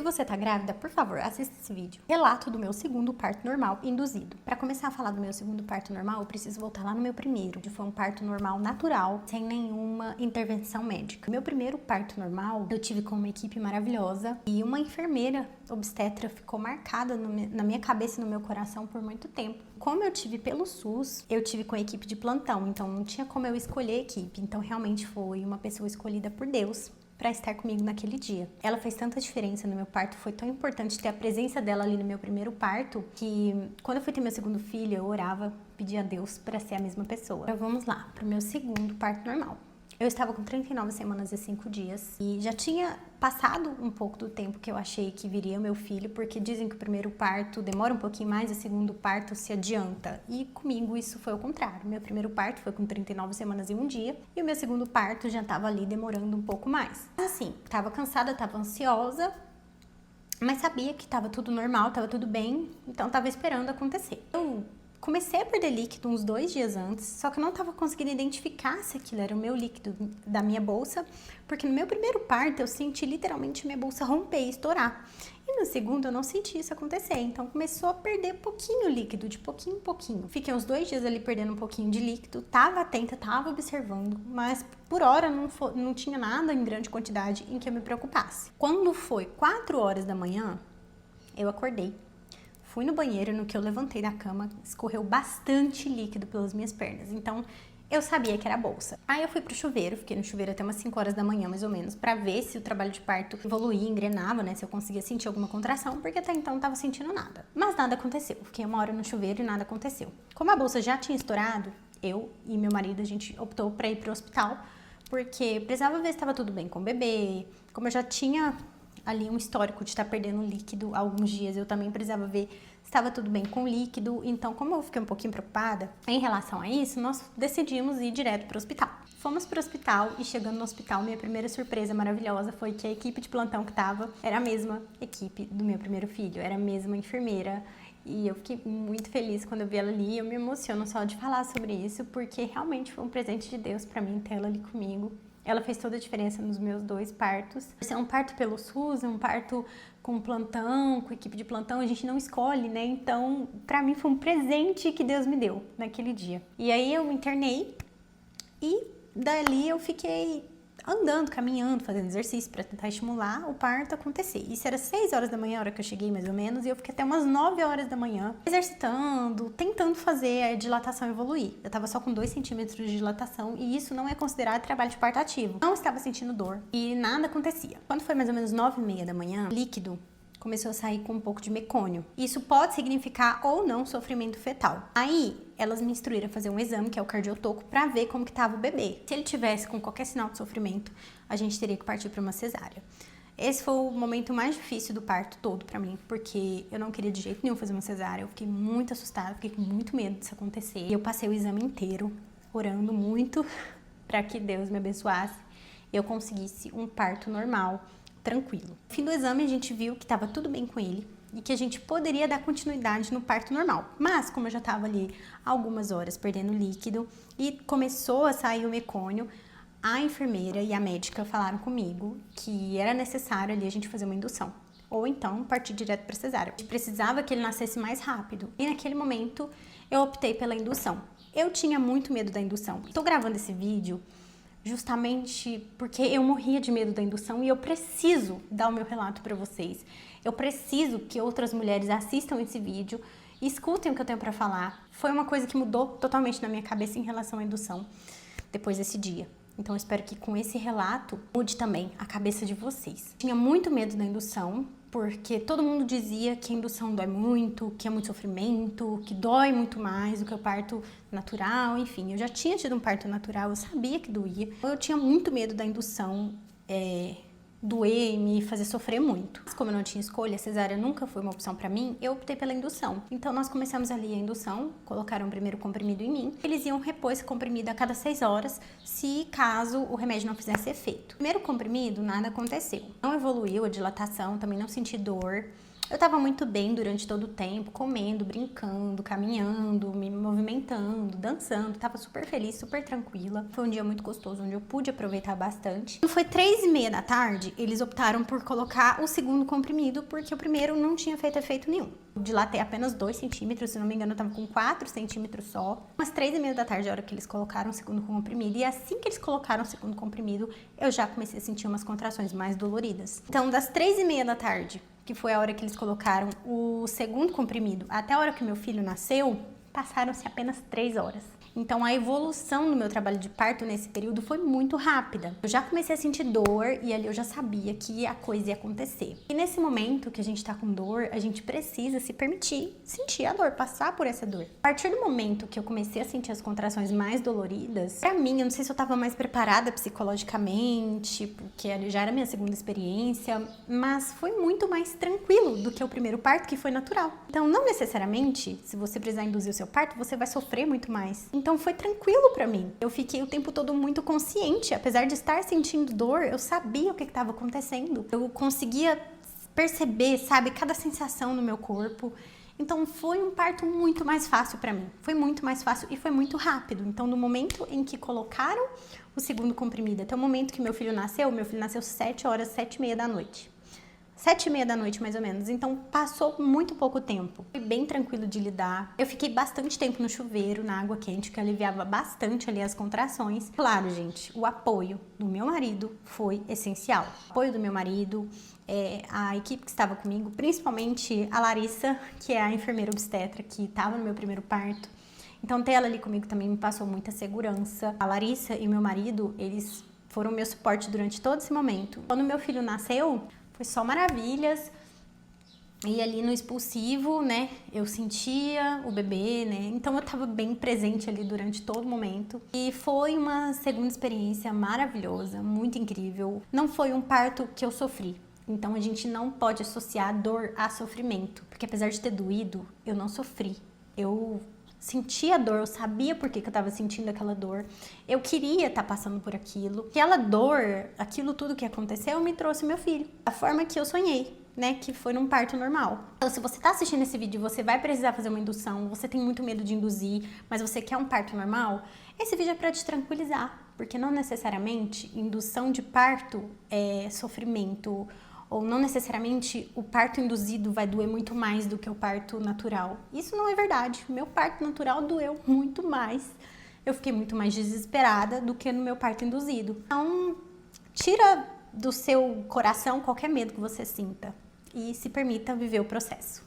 Se você tá grávida, por favor, assista esse vídeo. Relato do meu segundo parto normal induzido. Para começar a falar do meu segundo parto normal, eu preciso voltar lá no meu primeiro, que foi um parto normal natural, sem nenhuma intervenção médica. Meu primeiro parto normal, eu tive com uma equipe maravilhosa e uma enfermeira obstetra ficou marcada na minha cabeça e no meu coração por muito tempo. Como eu tive pelo SUS, eu tive com a equipe de plantão, então não tinha como eu escolher a equipe. Então realmente foi uma pessoa escolhida por Deus para estar comigo naquele dia. Ela fez tanta diferença no meu parto, foi tão importante ter a presença dela ali no meu primeiro parto, que quando eu fui ter meu segundo filho, eu orava, pedia a Deus para ser a mesma pessoa. Então vamos lá, pro meu segundo parto normal. Eu estava com 39 semanas e 5 dias e já tinha passado um pouco do tempo que eu achei que viria meu filho, porque dizem que o primeiro parto demora um pouquinho mais, o segundo parto se adianta. E comigo isso foi o contrário. Meu primeiro parto foi com 39 semanas e 1 dia e o meu segundo parto já estava ali demorando um pouco mais. Assim, estava cansada, estava ansiosa, mas sabia que estava tudo normal, estava tudo bem, então estava esperando acontecer. Eu comecei a perder líquido uns 2 dias antes, só que eu não estava conseguindo identificar se aquilo era o meu líquido da minha bolsa, porque no meu primeiro parto eu senti literalmente minha bolsa romper e estourar. E no segundo eu não senti isso acontecer, então começou a perder pouquinho líquido, de pouquinho em pouquinho. Fiquei uns 2 dias ali perdendo um pouquinho de líquido, tava atenta, tava observando, mas por hora não tinha nada em grande quantidade em que eu me preocupasse. Quando foi 4 horas da manhã, eu acordei. Fui no banheiro, no que eu levantei da cama, escorreu bastante líquido pelas minhas pernas, então eu sabia que era a bolsa. Aí eu fui pro chuveiro, fiquei no chuveiro até umas 5 horas da manhã, mais ou menos, pra ver se o trabalho de parto evoluía, engrenava, né, se eu conseguia sentir alguma contração, porque até então não tava sentindo nada. Mas nada aconteceu, fiquei 1 hora no chuveiro e nada aconteceu. Como a bolsa já tinha estourado, eu e meu marido, a gente optou pra ir pro hospital, porque precisava ver se estava tudo bem com o bebê, como eu já tinha ali um histórico de estar perdendo líquido há alguns dias, eu também precisava ver se estava tudo bem com o líquido. Então, como eu fiquei um pouquinho preocupada em relação a isso, nós decidimos ir direto para o hospital. Fomos para o hospital e chegando no hospital, minha primeira surpresa maravilhosa foi que a equipe de plantão que estava era a mesma equipe do meu primeiro filho, era a mesma enfermeira. E eu fiquei muito feliz quando eu vi ela ali, eu me emociono só de falar sobre isso, porque realmente foi um presente de Deus para mim ter ela ali comigo. Ela fez toda a diferença nos meus 2 partos. Esse é um parto pelo SUS, é um parto com plantão, com equipe de plantão, a gente não escolhe, né? Então, pra mim foi um presente que Deus me deu naquele dia. E aí eu me internei e dali eu fiquei andando, caminhando, fazendo exercício para tentar estimular o parto acontecer. Isso era 6 horas da manhã, a hora que eu cheguei mais ou menos, e eu fiquei até umas 9 horas da manhã exercitando, tentando fazer a dilatação evoluir. Eu tava só com 2 centímetros de dilatação e isso não é considerado trabalho de parto ativo. Não estava sentindo dor e nada acontecia. Quando foi mais ou menos 9h30 da manhã, líquido começou a sair com um pouco de mecônio. Isso pode significar ou não sofrimento fetal. Aí, elas me instruíram a fazer um exame, que é o cardiotoco, para ver como que estava o bebê. Se ele tivesse com qualquer sinal de sofrimento, a gente teria que partir para uma cesárea. Esse foi o momento mais difícil do parto todo para mim, porque eu não queria de jeito nenhum fazer uma cesárea. Eu fiquei muito assustada, fiquei com muito medo disso acontecer. E eu passei o exame inteiro orando muito para que Deus me abençoasse e eu conseguisse um parto normal, tranquilo. No fim do exame, a gente viu que estava tudo bem com ele e que a gente poderia dar continuidade no parto normal. Mas, como eu já estava ali algumas horas perdendo líquido e começou a sair o mecônio, a enfermeira e a médica falaram comigo que era necessário ali a gente fazer uma indução. Ou então partir direto para cesárea. A gente precisava que ele nascesse mais rápido. E naquele momento, eu optei pela indução. Eu tinha muito medo da indução. Estou gravando esse vídeo justamente porque eu morria de medo da indução e eu preciso dar o meu relato para vocês. Eu preciso que outras mulheres assistam esse vídeo e escutem o que eu tenho para falar. Foi uma coisa que mudou totalmente na minha cabeça em relação à indução depois desse dia. Então eu espero que com esse relato mude também a cabeça de vocês. Tinha muito medo da indução, porque todo mundo dizia que a indução dói muito, que é muito sofrimento, que dói muito mais do que o parto natural, enfim. Eu já tinha tido um parto natural, eu sabia que doía. Eu tinha muito medo da indução doer e me fazer sofrer muito. Mas como eu não tinha escolha, a cesárea nunca foi uma opção pra mim, eu optei pela indução. Então nós começamos ali a indução, colocaram o primeiro comprimido em mim. Eles iam repor esse comprimido a cada 6 horas, se caso o remédio não fizesse efeito. Primeiro comprimido, nada aconteceu. Não evoluiu a dilatação, também não senti dor. Eu tava muito bem durante todo o tempo, comendo, brincando, caminhando, me movimentando, dançando, tava super feliz, super tranquila. Foi um dia muito gostoso, onde eu pude aproveitar bastante. Quando foi 3h30 da tarde, eles optaram por colocar o segundo comprimido, porque o primeiro não tinha feito efeito nenhum. Dilatei apenas 2 centímetros, se não me engano eu tava com 4 centímetros só. Umas 3h30 da tarde, a hora que eles colocaram o segundo comprimido, e assim que eles colocaram o segundo comprimido, eu já comecei a sentir umas contrações mais doloridas. Então, das 3h30 da tarde, que foi a hora que eles colocaram o segundo comprimido, até a hora que meu filho nasceu, passaram-se apenas 3 horas. Então, a evolução do meu trabalho de parto nesse período foi muito rápida. Eu já comecei a sentir dor e ali eu já sabia que a coisa ia acontecer. E nesse momento que a gente tá com dor, a gente precisa se permitir sentir a dor, passar por essa dor. A partir do momento que eu comecei a sentir as contrações mais doloridas, pra mim, eu não sei se eu tava mais preparada psicologicamente, porque já era minha segunda experiência, mas foi muito mais tranquilo do que o primeiro parto, que foi natural. Então, não necessariamente, se você precisar induzir o seu parto, você vai sofrer muito mais. Então foi tranquilo pra mim. Eu fiquei o tempo todo muito consciente. Apesar de estar sentindo dor, eu sabia o que estava acontecendo. Eu conseguia perceber, sabe, cada sensação no meu corpo. Então foi um parto muito mais fácil pra mim. Foi muito mais fácil e foi muito rápido. Então no momento em que colocaram o segundo comprimido, até o momento que meu filho nasceu 7 horas, 7h30 da noite. 7h30 da noite, mais ou menos. Então, passou muito pouco tempo. Foi bem tranquilo de lidar. Eu fiquei bastante tempo no chuveiro, na água quente, que aliviava bastante ali as contrações. Claro, gente, o apoio do meu marido foi essencial. O apoio do meu marido, a equipe que estava comigo, principalmente a Larissa, que é a enfermeira obstetra que estava no meu primeiro parto. Então, ter ela ali comigo também me passou muita segurança. A Larissa e meu marido, eles foram meu suporte durante todo esse momento. Quando meu filho nasceu, foi só maravilhas. E ali no expulsivo, né, eu sentia o bebê, né, então eu tava bem presente ali durante todo o momento. E foi uma segunda experiência maravilhosa, muito incrível. Não foi um parto que eu sofri, então a gente não pode associar dor a sofrimento, porque apesar de ter doído, eu não sofri. Eu sentia a dor, eu sabia por que eu tava sentindo aquela dor, eu queria estar passando por aquilo. Aquela dor, aquilo tudo que aconteceu, me trouxe meu filho, da forma que eu sonhei, né, que foi num parto normal. Então, se você tá assistindo esse vídeo e você vai precisar fazer uma indução, você tem muito medo de induzir, mas você quer um parto normal, esse vídeo é pra te tranquilizar, porque não necessariamente indução de parto é sofrimento, ou não necessariamente o parto induzido vai doer muito mais do que o parto natural. Isso não é verdade. Meu parto natural doeu muito mais. Eu fiquei muito mais desesperada do que no meu parto induzido. Então, tira do seu coração qualquer medo que você sinta e se permita viver o processo.